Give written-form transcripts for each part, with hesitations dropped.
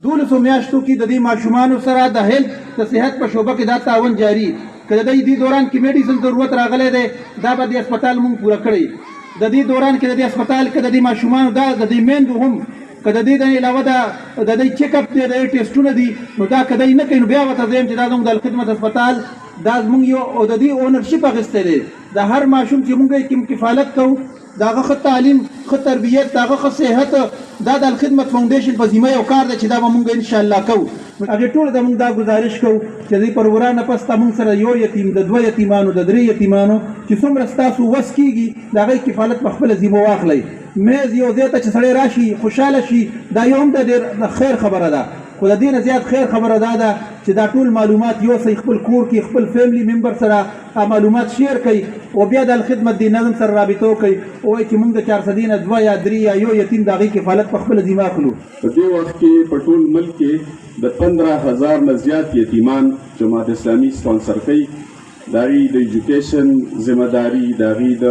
12 میاشتو کې د دې ماشومانو سره د هیلث د صحت په شعبه کې دا تعاون جاری کله د دې دوران کې میډیسن ضرورت راغلی دی دا به د هسپتال مونږ پوره کړی د دې دوران کې د دې هسپتال کې د دې ماشومانو دا د دې میندو هم که د دې نه علاوه د دې چیک اپ دی د دې ټیسټونه دي نو دا که دی نه کوي نو بیا ورته زه یم چې دا زموږ د الخدمت هسپتال دا زموږ یو او د دې اونرشپ اخیستی دی د هر ماشوم چې مونږ یې کوم کفالت کوو د هغه ښه تعلیم ښه تربیت د هغه ښه صحت دا د الخدمت فاونډیشن په ذمه یو کار دی چې دا به مونږ انشاءالله کوو هغې ټولو ته مونږ دا ګزارش کوو چې د دې پر ورانه پس ته مونږ سره یو یتیم د 2 یتیمانو د 3 یتیمانو چې څومره ستاسو وس کېږي د هغې کفالت په خپله ذمه واخلئ میز یو ځای ته چې سړی راشي خوشحاله شي دا یو هم د ډېر خیر خبره ده خو د دې نه زیات خیر خبره دا ده چې دا ټول معلومات یوسئ خپل کور کې خپل فیملی ممبر سره معلومات شیر کوي او بیا د الخدمت د نظم سره رابطه وکړئ او وایي چې موږ د 400 نه 2 یا 3 یا یو یتیم د هغې کفالت په خپله ذمه اخلو. په دې وخت کې په ټول ملک کې د 15,000 نه زیات یتیمان جماعت اسلامي سپانسر کوي د هغې د ایجوکیشن ذمه داري د هغې د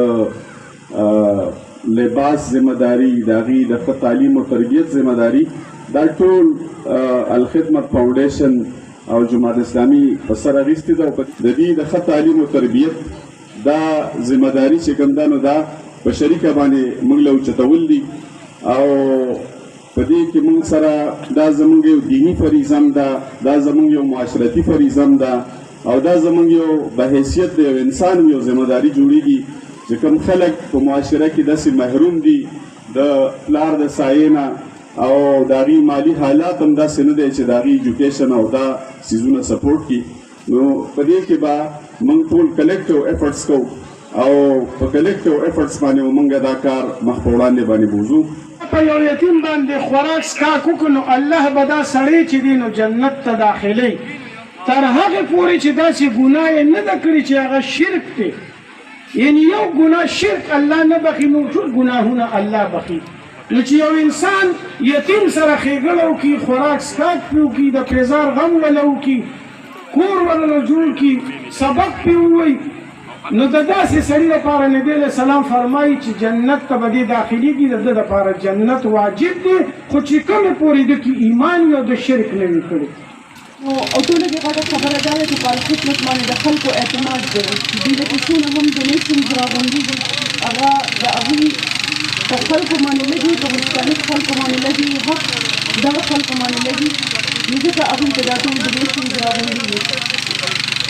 لباس ذمہ داری داغي د ښه تعلیم او تربیت ذمہ داری دا ټول الخدمت فاونډیشن او جماعت اسلامي په سر اخیستې ده د دې د ښه تعلیم او تربیت دا ذمہ داری چې کوم ده نو دا په شریکه باندې موږ له اوچتول دي او په دې کې موږ سره دا زموږ یو دیني فریضه هم ده دا زموږ یو معاشرتي فریضه هم ده او دا زموږ یو بحیثیت د یو انسان یو ذمہ داری جوړیږي چې کوم خلک په معاشره کې داسې محروم دي د پلار د سایې نه او د هغې مالي حالات هم داسې نه دی چې د هغې ایجوکیشن او دا څیزونه سپورټ کړي نو په دې کې به موږ ټول کلیکټیو ایفرټس کوو او په کلیکټیو ایفرټس باندې به موږ دا کار مخ په وړاندې باندې بوځو. په یو یتیم باندې خوراک څښاک وکړو نو الله به دا سړی چې دی نو جنت ته داخلوي تر هغې پورې چې داسې ګناه یې نه ده کړې چې هغه شرک دی یعنی یو گناه شرک الله نه بخي نو ټول گناهونه الله بخي نو چې یو انسان یتیم سره ښېګړه وکړي خوراک څښاک پرې وکړي د پیزار غم وله وکړي کور وله جوړ کړي سبق پرې ووایي نو د داسې سړي لپاره نبي علیه السلام فرمایي چې جنت ته به دې داخلېږي د ده لپاره جنت واجب دی خو چې کومې پورې د کې ایمان یا د شرک نه وي کړی او ټولو کې غټه خبره دا ده چې په الخدمت باندې د خلکو اعتماد دی دوی د څونه هم ډونیشنز راغونډېږي هغه د هغوی په خلکو باندې لګي په مختلف خلکو باندې لګي حق دغه خلکو باندې لګي نو ځکه هغوی ته دا ټول ډونیشنز راغونډېږي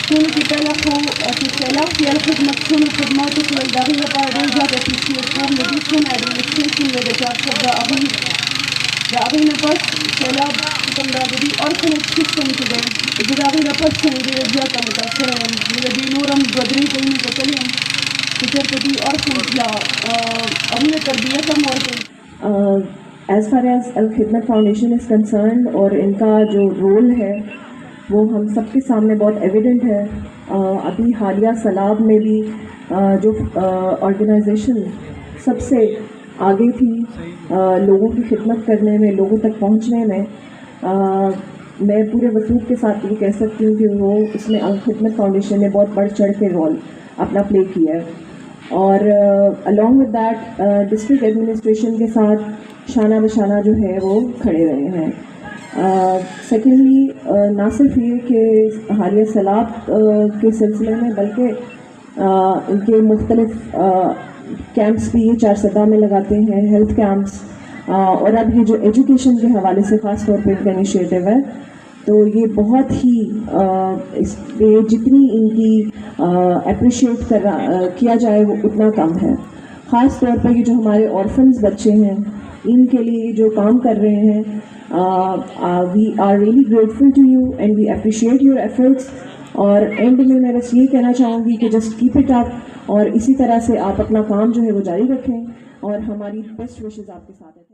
ټولو کې پهله خو چې سیلاب کې الخدمت څومره خدمات وکړل د هغوی لپاره ډېر زیات اپریشیټ کوم د دوی څونه ایډمنسټریشن دی د چارسد د هغوی نه پس سیلاب کوم دا د دوی ارفنیج سیسټم چې دی زه د هغوی نه پس ډېره زیاته متاثره یم زه د دوی نور هم 2-3 ځایونو ته تللی یم چې چېرته دوی ارفنیج یا هغوی نه تربیت هم ورکوي. As far as Al-Khidmat Foundation is concerned और इनका जो रोल है वो हम सबके सामने बहुत एविडेंट है. अभी हालिया सैलाब में भी जो ऑर्गेनाइजेशन सबसे आगे थी लोगों की खिदमत करने में लोगों तक पहुंचने में मैं पूरे वसूख के साथ ये कह सकती हूँ कि वो इसमें अल-खिदमत फाउंडेशन ने बहुत बढ़ चढ़ के रोल अपना प्ले किया है और along with that district administration के साथ शाना बशाना जो है वो खड़े रहे हैं. सेकेंडली ना सिर्फ ये कि हालिया सैलाब के सिलसिले में बल्कि इनके मुख्तलिफ कैंप्स भी ये 4 में लगाते हैं हेल्थ कैंप्स और अब ये जो एजुकेशन के हवाले से ख़ास तौर पे इनका इनिशिएटिव है तो ये बहुत ही इस पे जितनी इनकी अप्रिशिएट किया जाए वो उतना कम है. ख़ास तौर पर ये जो हमारे ऑर्फन्स बच्चे हैं इनके लिए जो काम कर रहे हैं we are really grateful to you and we appreciate your efforts और एंड में मैं बस ये कहना चाहूँगी कि जस्ट कीप इट अप और इसी तरह से आप अपना काम जो है वो जारी रखें और हमारी बेस्ट विशेज़ आपके साथ है.